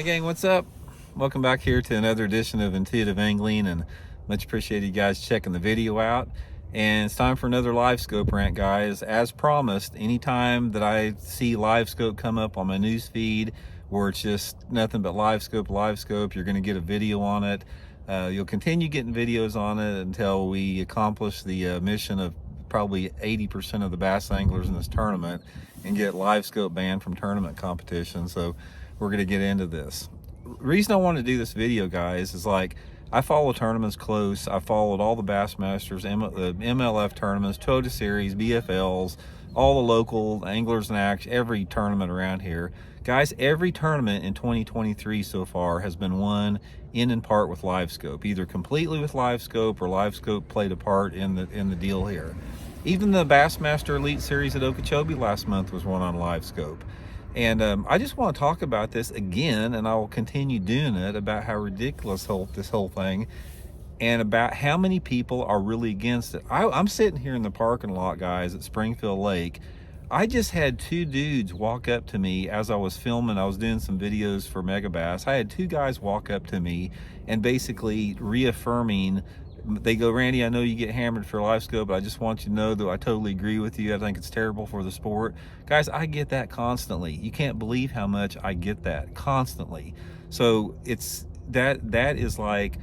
Hey gang, what's up? Welcome back here to another edition of Intuitive Angling, and much appreciated you guys checking the video out. And it's time for another Livescope rant, guys. As promised, anytime that I see Livescope come up on my news feed where it's just nothing but Livescope, you're going to get a video on it. You'll continue getting videos on it until we accomplish the mission of probably 80% of the bass anglers in this tournament and get Livescope banned from tournament competition. So we're going to get into this. Reason I want to do this video, guys, is like I follow tournaments close. I followed all the Bassmasters, MLF tournaments, Toyota Series, BFLs, all the local Anglers and Action, every tournament around here. Guys, every tournament in 2023 so far has been won in part with Livescope, either completely with Livescope or Livescope played a part in the deal here. Even the Bassmaster Elite Series at Okeechobee last month was won on Livescope. And I just want to talk about this again, and I will continue doing it, about how ridiculous this whole thing, and about how many people are really against it. I'm sitting here in the parking lot, guys, at Springfield Lake. I just had two dudes walk up to me as I was filming. I was doing some videos for Megabass. I had two guys walk up to me and basically reaffirming. They go, "Randy, I know you get hammered for Livescope, but I just want you to know that I totally agree with you. I think it's terrible for the sport." Guys, I get that constantly. You can't believe how much I get that constantly. So it's that is like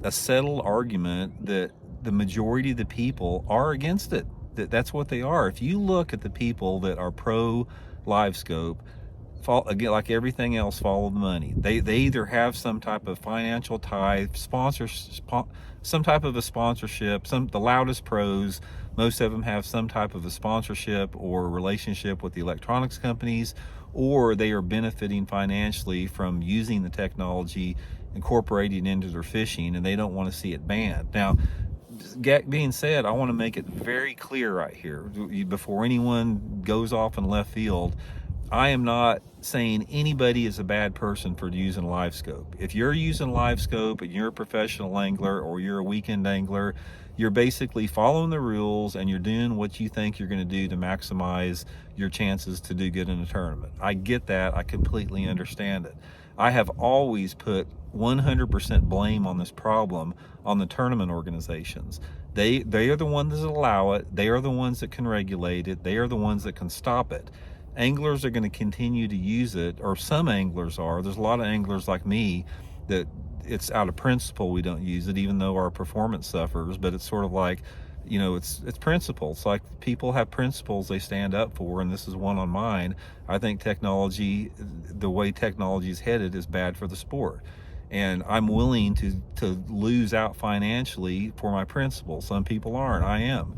a settled argument that the majority of the people are against it. That's what they are. If you look at the people that are pro Livescope, again, like everything else, follow the money. They either have some type of financial tie, some type of a sponsorship. The loudest pros, most of them have some type of a sponsorship or relationship with the electronics companies, or they are benefiting financially from using the technology, incorporating into their fishing, and they don't want to see it banned. Now, that being said, I want to make it very clear right here, before anyone goes off in left field, I am not saying anybody is a bad person for using Livescope. If you're using Livescope and you're a professional angler or you're a weekend angler, you're basically following the rules and you're doing what you think you're going to do to maximize your chances to do good in a tournament. I get that. I completely understand it. I have always put 100% blame on this problem on the tournament organizations. They are the ones that allow it. They are the ones that can regulate it. They are the ones that can stop it. Anglers are going to continue to use it, or some anglers are. There's a lot of anglers like me that it's out of principle we don't use it, even though our performance suffers. But it's sort of like, you know, it's principles. Like, people have principles they stand up for, and this is one on mine. I think technology, the way technology is headed, is bad for the sport, and I'm willing to lose out financially for my principles. Some people aren't. I am.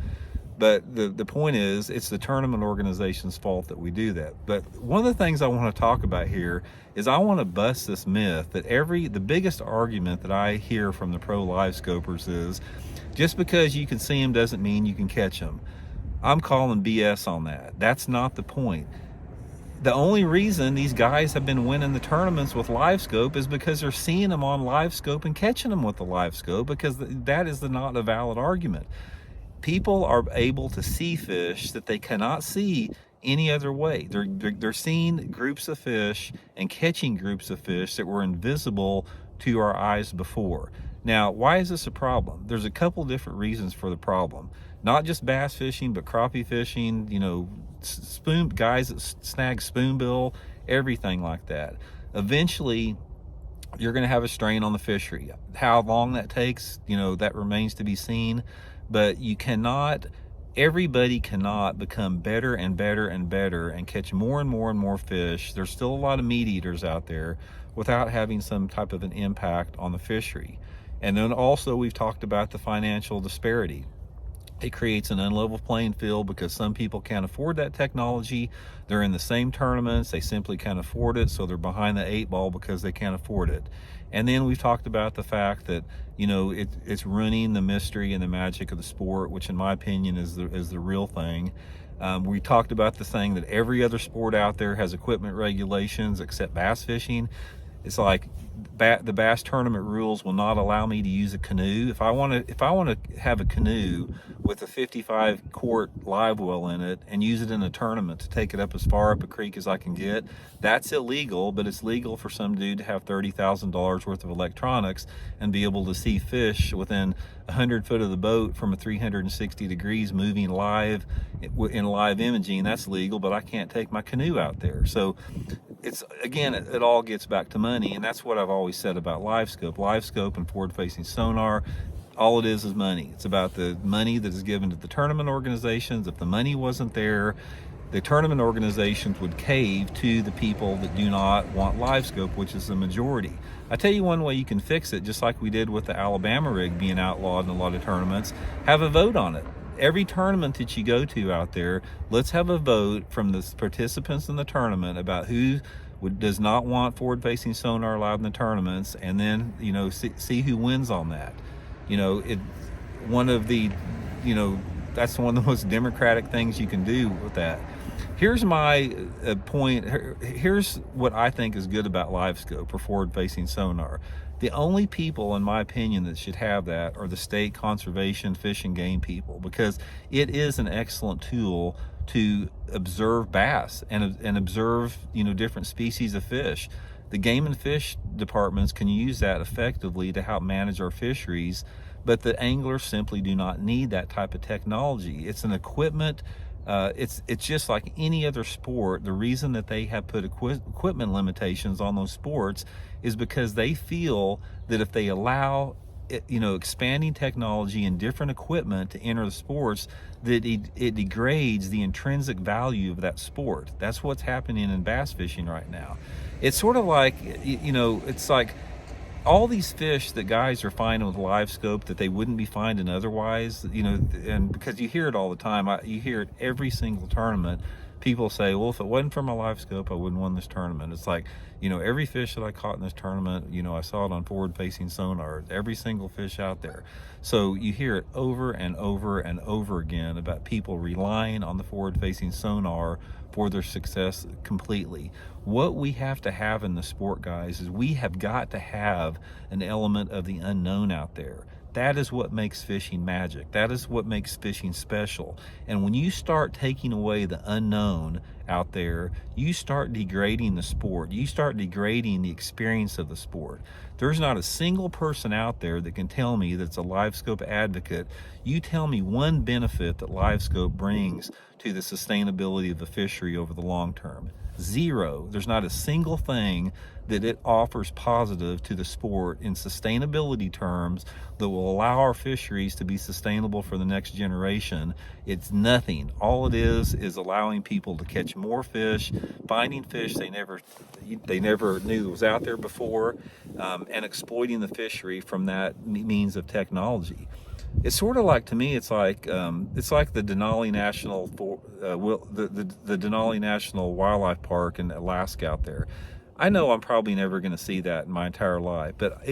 But the point is, it's the tournament organization's fault that we do that. But one of the things I want to talk about here is I want to bust this myth that the biggest argument that I hear from the pro Livescopers is, just because you can see them doesn't mean you can catch them. I'm calling BS on that. That's not the point. The only reason these guys have been winning the tournaments with Livescope is because they're seeing them on Livescope and catching them with the Livescope, because that is not a valid argument. People are able to see fish that they cannot see any other way. They're seeing groups of fish and catching groups of fish that were invisible to our eyes before. Now, why is this a problem? There's a couple different reasons for the problem. Not just bass fishing, but crappie fishing, you know, guys that snag spoonbill, everything like that. Eventually, you're going to have a strain on the fishery. How long that takes, you know, that remains to be seen. But everybody cannot become better and better and better and catch more and more and more fish. There's still a lot of meat eaters out there without having some type of an impact on the fishery. And then also, we've talked about the financial disparity. It creates an unlevel playing field because some people can't afford that technology. They're in the same tournaments, they simply can't afford it, so they're behind the 8 ball because they can't afford it. And then we've talked about the fact that, you know, it's ruining the mystery and the magic of the sport, which in my opinion is the real thing. We talked about the thing that every other sport out there has equipment regulations except bass fishing. It's like the bass tournament rules will not allow me to use a canoe. If I want to have a canoe with a 55 quart live well in it and use it in a tournament to take it up as far up a creek as I can get, that's illegal. But it's legal for some dude to have $30,000 worth of electronics and be able to see fish within 100 foot of the boat from a 360 degrees moving live in live imaging. That's legal, but I can't take my canoe out there. So it's, again, it all gets back to money, and that's what I've always said about Livescope and forward-facing sonar. All it is money. It's about the money that is given to the tournament organizations. If the money wasn't there, the tournament organizations would cave to the people that do not want Livescope, which is the majority. I tell you one way you can fix it, just like we did with the Alabama rig being outlawed in a lot of tournaments. Have a vote on it. Every tournament that you go to out there, let's have a vote from the participants in the tournament about who does not want forward-facing sonar allowed in the tournaments, and then, you know, see who wins on that. You know, that's one of the most democratic things you can do with that. Here's my point. Here's what I think is good about Livescope or forward-facing sonar. The only people, in my opinion, that should have that are the state conservation, fish and game people, because it is an excellent tool to observe bass and observe, you know, different species of fish. The game and fish departments can use that effectively to help manage our fisheries, but the anglers simply do not need that type of technology. It's an equipment. It's just like any other sport. The reason that they have put equipment limitations on those sports is because they feel that if they allow expanding technology and different equipment to enter the sports, that it degrades the intrinsic value of that sport. That's what's happening in bass fishing right now. It's sort of like, it's like all these fish that guys are finding with Livescope that they wouldn't be finding otherwise, and because you hear it all the time, you hear it every single tournament. People say, well, if it wasn't for my Livescope, I wouldn't win this tournament. It's like, every fish that I caught in this tournament, I saw it on forward-facing sonar, every single fish out there. So you hear it over and over and over again about people relying on the forward-facing sonar for their success completely. What we have to have in the sport, guys, is we have got to have an element of the unknown out there. That is what makes fishing magic. That is what makes fishing special. And when you start taking away the unknown out there, you start degrading the sport. You start degrading the experience of the sport. There's not a single person out there that can tell me that's a Livescope advocate. You tell me one benefit that Livescope brings to the sustainability of the fishery over the long term. Zero. There's not a single thing that it offers positive to the sport in sustainability terms that will allow our fisheries to be sustainable for the next generation. It's nothing. All it is allowing people to catch more fish, finding fish they never knew was out there before, and exploiting the fishery from that means of technology. It's sort of like, to me, it's like the Denali National the Denali National Wildlife Park in Alaska out there. I know I'm probably never going to see that in my entire life, but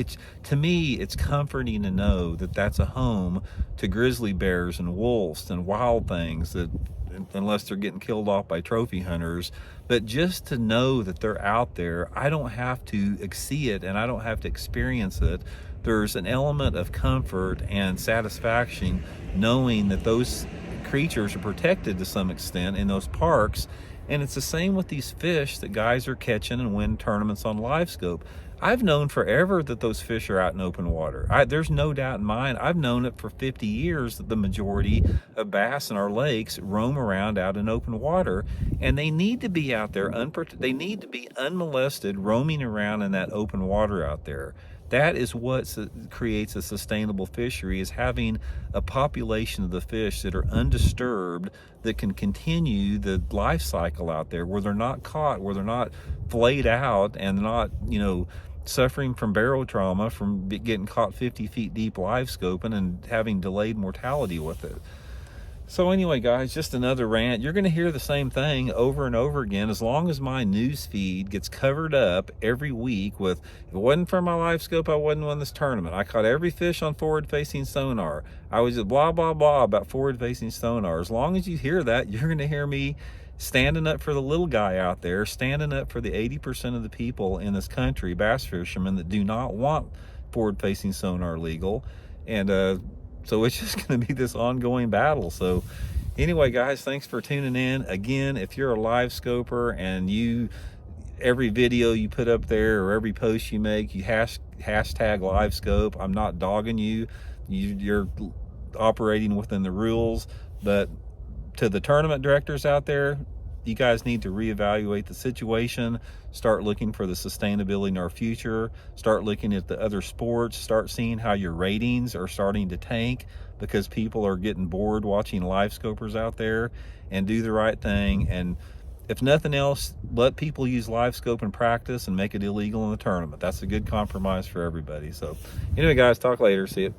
to me, it's comforting to know that that's a home to grizzly bears and wolves and wild things that, unless they're getting killed off by trophy hunters, but just to know that they're out there, I don't have to see it and I don't have to experience it. There's an element of comfort and satisfaction knowing that those creatures are protected to some extent in those parks. And it's the same with these fish that guys are catching and win tournaments on Livescope. I've known forever that those fish are out in open water. There's no doubt in mine. I've known it for 50 years that the majority of bass in our lakes roam around out in open water, and they need to be out there they need to be unmolested, roaming around in that open water out there. That is what creates a sustainable fishery, is having a population of the fish that are undisturbed, that can continue the life cycle out there, where they're not caught, where they're not flayed out and not, suffering from barotrauma from getting caught 50 feet deep live scoping and having delayed mortality with it. So anyway, guys, just another rant. You're going to hear the same thing over and over again as long as my news feed gets covered up every week with, if it wasn't for my Livescope, I wouldn't win this tournament. I caught every fish on forward-facing sonar. I was just blah, blah, blah about forward-facing sonar. As long as you hear that, you're going to hear me standing up for the little guy out there, standing up for the 80% of the people in this country, bass fishermen, that do not want forward-facing sonar legal. And so it's just going to be this ongoing battle. So anyway, guys, thanks for tuning in. Again, if you're a live scoper and every video you put up there or every post you make, you hashtag Livescope, I'm not dogging you. You're operating within the rules. But to the tournament directors out there, you guys need to reevaluate the situation, start looking for the sustainability in our future, start looking at the other sports, start seeing how your ratings are starting to tank because people are getting bored watching live scopers out there, and do the right thing. And if nothing else, let people use Livescope in practice and make it illegal in the tournament. That's a good compromise for everybody. So anyway, guys, talk later. See you.